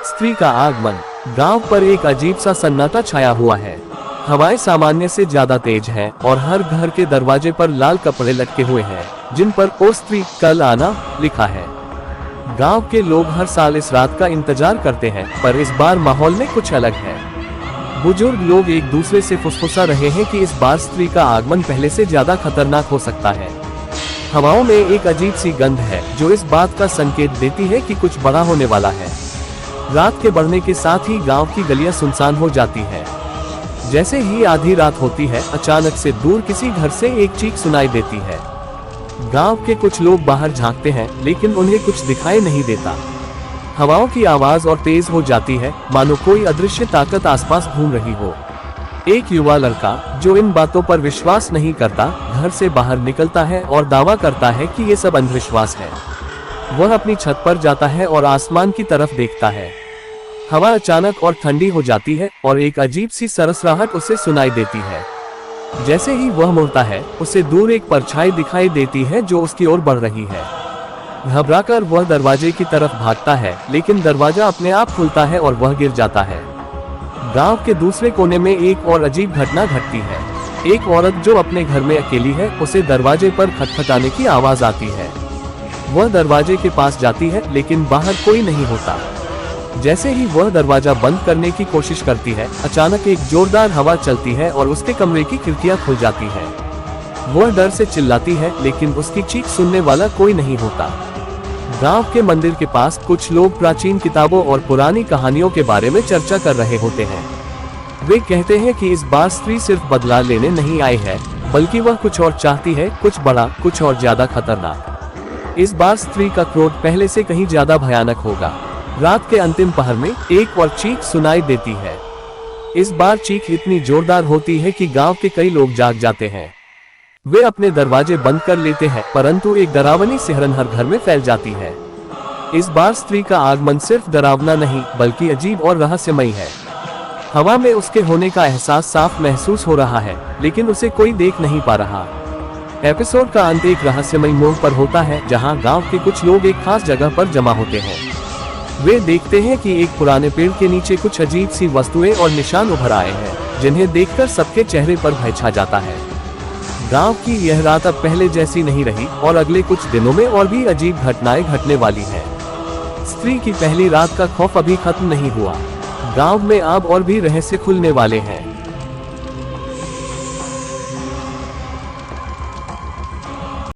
स्त्री का आगमन। गांव पर एक अजीब सा सन्नाटा छाया हुआ है। हवाएं सामान्य से ज्यादा तेज हैं और हर घर के दरवाजे पर लाल कपड़े लटके हुए हैं जिन पर ओ स्त्री कल आना लिखा है। गांव के लोग हर साल इस रात का इंतजार करते हैं, पर इस बार माहौल में कुछ अलग है। बुजुर्ग लोग एक दूसरे से फुसफुसा रहे हैं कि इस बार स्त्री का आगमन पहले से ज्यादा खतरनाक हो सकता है। हवाओं में एक अजीब सी गंध है जो इस बात का संकेत देती है कि कुछ बड़ा होने वाला है। रात के बढ़ने के साथ ही गांव की गलियां सुनसान हो जाती है। जैसे ही आधी रात होती है, अचानक से दूर किसी घर से एक चीख सुनाई देती है। गांव के कुछ लोग बाहर झांकते हैं, लेकिन उन्हें कुछ दिखाई नहीं देता। हवाओं की आवाज और तेज हो जाती है, मानो कोई अदृश्य ताकत आसपास घूम रही हो। एक युवा लड़का जो इन बातों पर विश्वास नहीं करता, घर से बाहर निकलता है और दावा करता है कि ये सब अंधविश्वास है। वह अपनी छत पर जाता है और आसमान की तरफ देखता है। हवा अचानक और ठंडी हो जाती है और एक अजीब सी सरसराहट उसे सुनाई देती है। जैसे ही वह मुड़ता है, उसे दूर एक परछाई दिखाई देती है जो उसकी ओर बढ़ रही है। घबराकर वह दरवाजे की तरफ भागता है, लेकिन दरवाजा अपने आप खुलता है और वह गिर जाता है। गांव के दूसरे कोने में एक और अजीब घटना घटती है। एक औरत जो अपने घर में अकेली है, उसे दरवाजे पर खटखटाने की आवाज आती है। वह दरवाजे के पास जाती है, लेकिन बाहर कोई नहीं होता। जैसे ही वह दरवाजा बंद करने की कोशिश करती है, अचानक एक जोरदार हवा चलती है और उसके कमरे की खिड़कियां खुल जाती हैं। वह डर से चिल्लाती है, लेकिन उसकी चीख सुनने वाला कोई नहीं होता। गांव के मंदिर के पास कुछ लोग प्राचीन किताबों और पुरानी कहानियों के बारे में चर्चा कर रहे होते हैं। वे कहते हैं कि इस बार स्त्री सिर्फ बदला लेने नहीं आई है, बल्कि वह कुछ और चाहती है, कुछ बड़ा, कुछ और ज्यादा खतरनाक। इस बार स्त्री का क्रोध पहले से कहीं ज्यादा भयानक होगा। रात के अंतिम पहर में एक और चीख सुनाई देती है। इस बार चीख इतनी जोरदार होती है कि गांव के कई लोग जाग जाते हैं। वे अपने दरवाजे बंद कर लेते हैं, परंतु एक डरावनी सिहरन हर घर में फैल जाती है। इस बार स्त्री का आगमन सिर्फ डरावना नहीं, बल्कि अजीब और रहस्यमयी है। हवा में उसके होने का एहसास साफ महसूस हो रहा है, लेकिन उसे कोई देख नहीं पा रहा। एपिसोड का अंत एक रहस्यमयी मोड़ पर होता है, जहां गांव के कुछ लोग एक खास जगह पर जमा होते हैं। वे देखते हैं कि एक पुराने पेड़ के नीचे कुछ अजीब सी वस्तुएं और निशान उभर आए हैं, जिन्हें देखकर सबके चेहरे पर भय छा जाता है। गांव की यह रात अब पहले जैसी नहीं रही और अगले कुछ दिनों में और भी अजीब घटनाएं घटने वाली हैं। स्त्री की पहली रात का खौफ अभी खत्म नहीं हुआ। गांव में अब और भी रहस्य खुलने वाले हैं।